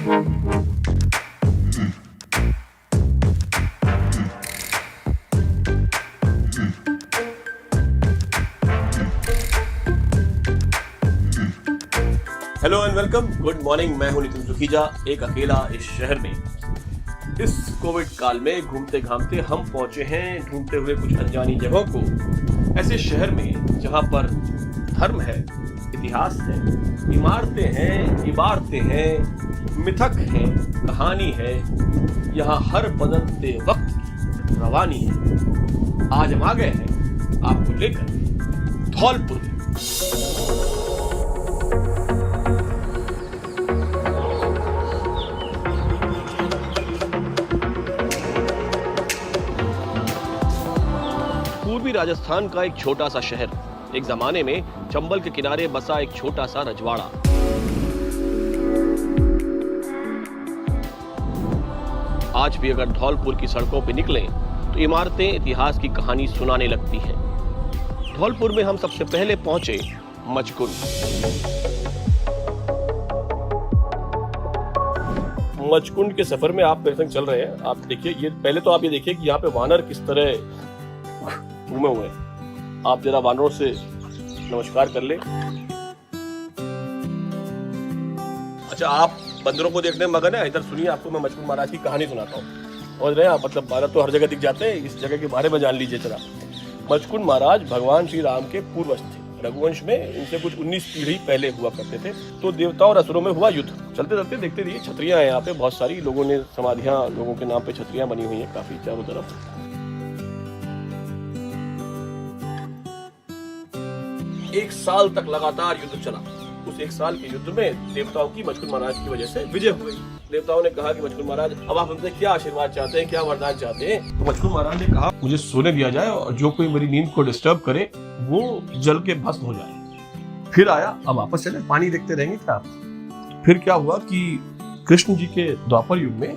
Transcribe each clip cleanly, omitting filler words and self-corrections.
Hello and welcome, good morning. मैं हूं नितिन सुखीजा, एक अकेला इस शहर में। इस कोविड काल में घूमते घामते हम पहुंचे हैं ढूंढते हुए कुछ अनजानी जगहों को, ऐसे शहर में जहां पर धर्म है, इतिहास है, इमारतें हैं, इबारतें हैं, मिथक है, कहानी है। यहाँ हर बदलते वक्त की रवानी है। आज हम आ गए हैं आपको लेकर धौलपुर। पूर्वी राजस्थान का एक छोटा सा शहर, एक जमाने में चंबल के किनारे बसा एक छोटा सा रजवाड़ा। आज भी अगर धौलपुर की सड़कों पर निकलें तो इमारतें इतिहास की कहानी सुनाने लगती हैं। धौलपुर में हम सबसे पहले पहुंचे मचकुंड। मचकुंड के सफर में आप मेरे संग चल रहे हैं। आप देखिए, ये पहले तो आप ये देखिए कि यहाँ पे वानर किस तरह घूमे हुए हैं। आप जरा वानरों से नमस्कार कर ले। अच्छा, आप बंदरों को देखने में मगन है। इधर सुनिए, आपको मैं मचकुंड महाराज की कहानी सुनाता हूँ। समझ रहे हैं आप? मतलब बारह तो हर जगह दिख जाते हैं, इस जगह के बारे में जान लीजिए जरा। मचकुंड महाराज भगवान श्री राम के पूर्वज थे। रघुवंश में इनसे कुछ 19 पीढ़ी पहले हुआ करते थे। तो देवताओं और असुरों में हुआ युद्ध। चलते चलते देखते रहिए, छतरियां हैं यहाँ पे बहुत सारी। लोगों ने समाधियां, लोगों के नाम पे छतरियां बनी हुई हैं काफी चारों तरफ। 1 साल तक लगातार युद्ध चला। उस 1 साल के युद्ध में देवताओं की मचकुंड महाराज की वजह से विजय हुई। देवताओं ने कहा कि मचकुंड महाराज, अब आप हमसे क्या आशीर्वाद चाहते हैं, क्या वरदान चाहते हैं? तो मचकुंड महाराज ने कहा, मुझे सोने दिया जाए और जो कोई मेरी नींद को डिस्टर्ब करे वो जल के भस्म हो जाए। फिर आया, अब वापस चले, पानी देखते रहेंगे क्या? फिर क्या हुआ कि कृष्ण जी के द्वापर युग में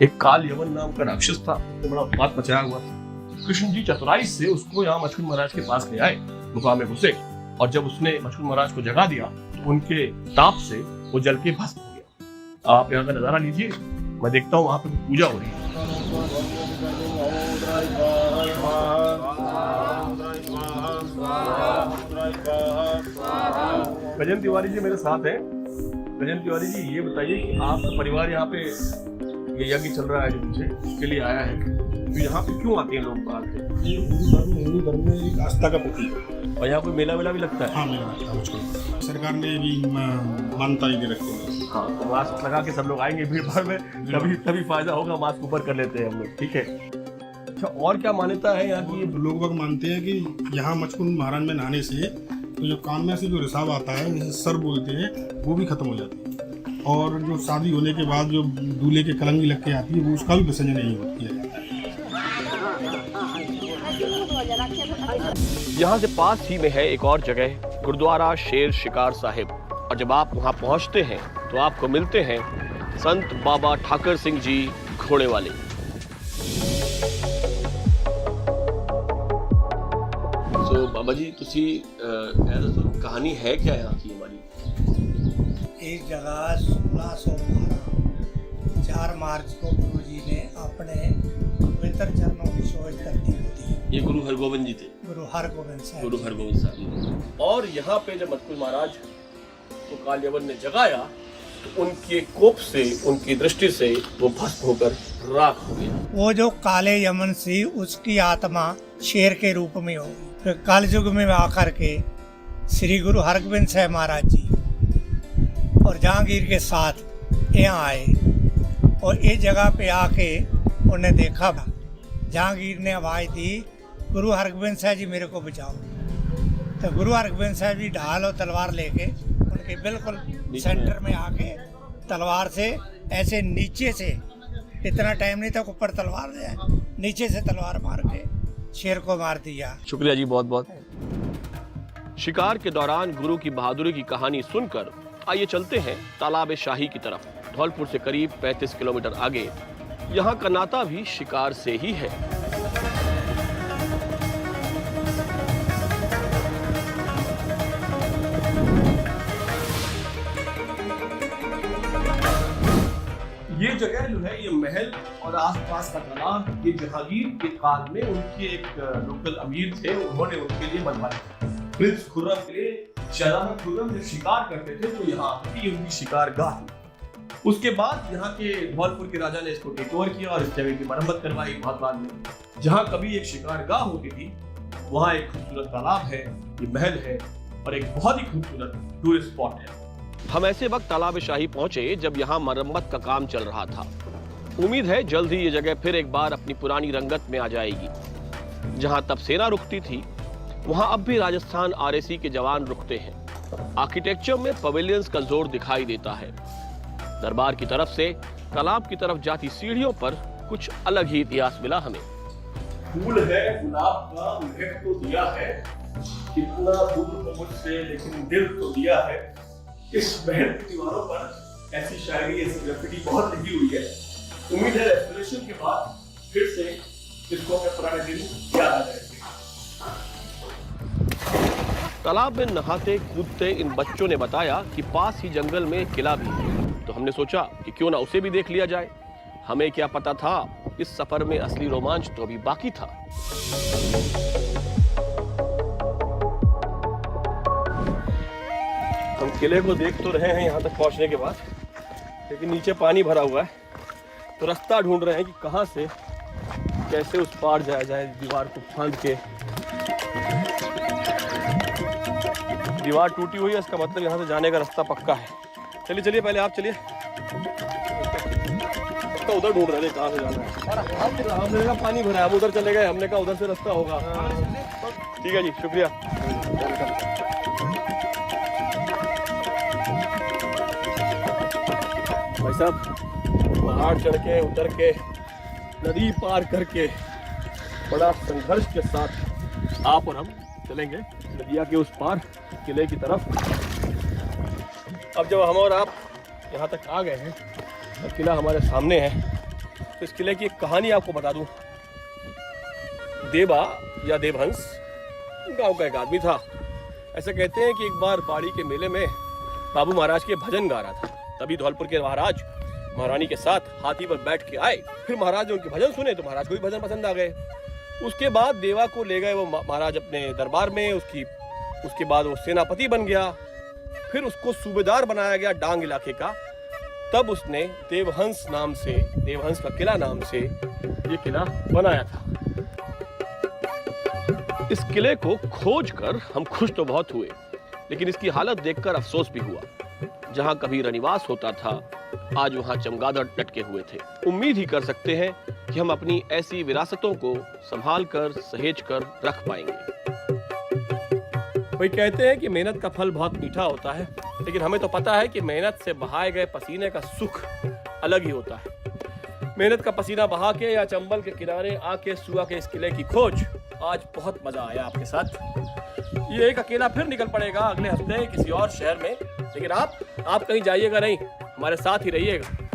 एक काल यवन नाम का राक्षस था, तो बड़ा उत्पात मचाया हुआ। कृष्ण जी चतुराई से उसको यहाँ मचकुंड महाराज के पास ले आए, गुफा में घुसे, और जब उसने मचकुंड महाराज को जगा दिया तो उनके ताप से वो जल के भस्म हो गया। आप यहाँ का नजारा लीजिए, मैं देखता हूँ वहां पे पूजा हो रही है। गजेंद्र तिवारी जी मेरे साथ हैं। गजेंद्र तिवारी जी, ये बताइए कि आपका परिवार यहाँ पे ये यज्ञ चल रहा है जो मुझे उसके लिए आया है, तो यहाँ पे क्यों आते हैं लोग बाहर से? ये हिंदू धर्म में एक आस्था का प्रतीक है। और यहाँ कोई मेला वेला भी लगता है? हाँ, मेला लगता है मुझको। सरकार ने भी मान्यता ही दे रखी है। हाँ, तो मास्क लगा के सब लोग आएंगे भीड़ भाड़ में, तभी फायदा होगा। मास्क ऊपर कर लेते हैं हम लोग, ठीक है। अच्छा, और क्या मान्यता है यहाँ की? लोग बाग मानते हैं कि यहाँ मचकुंड महाराज में नहाने से तो जो कान में से जो रिसाव आता है, जैसे सर बोलते हैं, वो भी खत्म हो जाती है। और जो शादी होने के बाद जो दूल्हे के कलंगी लग के आती है, वो उसका भी विसर्जन नहीं होती है। यहाँ से पास ही में है एक और जगह, गुरुद्वारा शेर शिकार साहिब। और जब आप वहाँ पहुँचते हैं तो आपको मिलते हैं संत बाबा ठाकर सिंह जी घोड़े वाले। तो बाबा जी, तुसी कहानी है क्या यहाँ की हमारी? इस जगह 1612 4 मार्च को गुरु जी ने अपने पवित्र चरणों की शोध करनी होती है। ये गुरु हरगोविंद जी थे? गुरु हरगोविंद साहब। और यहाँ पे जब मचकुंड महाराज को काल यवन ने जगाया तो उनके कोप से, उनकी दृष्टि से वो भस्म होकर राख हो गया। वो जो काले यमन थी, उसकी आत्मा शेर के रूप में होगी। फिर कल युग में आकर के श्री गुरु हरगोविंद साहब महाराज जी और जहांगीर के साथ यहाँ आए और इस जगह पे आके उन्हें देखा। जहांगीर ने आवाज़ दी, गुरु हरगोविंद साहब जी मेरे को बचाओ। तो गुरु हरगोविंद साहब जी ढाल और तलवार लेके उनके बिल्कुल सेंटर में आके तलवार से ऐसे नीचे से, इतना टाइम नहीं था ऊपर तलवार जाए, नीचे से तलवार मार के शेर को मार दिया। शुक्रिया जी, बहुत बहुत। शिकार के दौरान गुरु की बहादुरी की कहानी सुनकर आइए चलते हैं तालाब शाही की तरफ। धौलपुर से करीब 35 किलोमीटर आगे यहाँ का नाता भी शिकार से ही है। ये जगह जो है, ये महल और आसपास का तालाब, ये जहांगीर के काल में उनके एक लोकल अमीर थे, उन्होंने उनके लिए बनवाया था। प्रिंस खुर्रम के शहजादा खुर्रम जब शिकार करते थे तो यहाँ की उनकी शिकारगाह थी। उसके बाद यहाँ के धौलपुर के राजा ने इसको टेक ओवर किया और इस जगह की मरम्मत करवाई बहुत बाद में। जहाँ कभी एक शिकारगाह होती थी, वहाँ एक खूबसूरत तालाब है, ये महल है और एक बहुत ही खूबसूरत टूरिस्ट स्पॉट है। हम ऐसे वक्त तालाब शाही पहुंचे जब यहाँ मरम्मत का काम चल रहा था। उम्मीद है जल्द ही ये जगह फिर एक बार अपनी पुरानी रंगत में आ जाएगी। जहाँ तब सेना रुकती थी, वहाँ अब भी राजस्थान RAC के जवान रुकते हैं। आर्किटेक्चर में पवेलियंस का जोर दिखाई देता है। दरबार की तरफ से तालाब की तरफ जाती सीढ़ियों पर कुछ अलग ही इतिहास मिला हमें। फूल है गुलाब का, महक तो दिया है, कितना दूर मुझसे लेकिन दिल तो दिया है। इस महल की दीवारों पर ऐसी शायरी, ऐसी ग्राफिटी बहुत लगी हुई है। उम्मीद है रेस्टोरेशन के बाद फिर से इसको अपने पुराने दिन याद आ जाएंगे। तालाब में नहाते कूदते इन बच्चों ने बताया कि पास ही जंगल में एक किला भी है, तो हमने सोचा कि क्यों ना उसे भी देख लिया जाए। हमें क्या पता था, इस सफर में असली रोमांच तो अभी बाकी था। हम किले को देख तो रहे हैं यहाँ तक पहुँचने के बाद, लेकिन नीचे पानी भरा हुआ है, तो रास्ता ढूंढ रहे हैं कि कहाँ से कैसे उस पार जाया जाए। दीवार को फांद के, दीवार टूटी हुई है, इसका मतलब यहाँ से जाने का रास्ता पक्का है। चलिए चलिए, पहले आप चलिए। तो उधर ढूंढ रहे थे कहाँ से जाना है। हमने कहा पानी भरा है, हम उधर चले गए, हमने कहा उधर से रास्ता होगा। ठीक है जी, शुक्रिया। भाई साहब, पहाड़ चढ़ के उतर के नदी पार करके बड़ा संघर्ष के साथ आप और हम चलेंगे नदिया के उस पार किले की तरफ। अब जब हम और आप यहाँ तक आ गए हैं और किला हमारे सामने है, तो इस किले की एक कहानी आपको बता दूं। देवा या देवहंस गांव का एक आदमी था। ऐसा कहते हैं कि एक बार बाड़ी के मेले में बाबू महाराज के भजन गा रहा था। तभी धौलपुर के महाराज महारानी के साथ हाथी पर बैठ के आए। फिर महाराज ने उनके भजन सुने तो महाराज को भी भजन पसंद आ गए। उसके बाद देवा को ले गए वो महाराज अपने दरबार में। उसके बाद वो सेनापति बन गया। फिर उसको सूबेदार बनाया गया डांग इलाके का। तब उसने देवहंस नाम से, देवहंस का किला नाम से ये किला बनाया था। इस किले को खोजकर हम खुश तो बहुत हुए, लेकिन इसकी हालत देखकर अफसोस भी हुआ। जहां कभी रनिवास होता था, आज वहां चमगादड़ लटके हुए थे। उम्मीद ही कर सकते हैं कि हम अपनी ऐसी विरासतों को संभाल कर सहेज कर रख पाएंगे। कोई कहते हैं कि मेहनत का फल बहुत मीठा होता है, लेकिन हमें तो पता है कि मेहनत से बहाए गए पसीने का सुख अलग ही होता है। मेहनत का पसीना बहा के या चंबल के किनारे आके सुआ के इस किले की खोज, आज बहुत मजा आया आपके साथ। ये एक अकेला फिर निकल पड़ेगा अगले हफ्ते किसी और शहर में, लेकिन आप कहीं जाइएगा नहीं, हमारे साथ ही रहिएगा।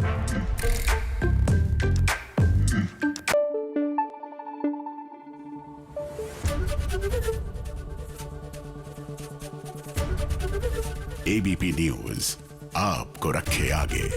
ABP न्यूज आपको रखे आगे।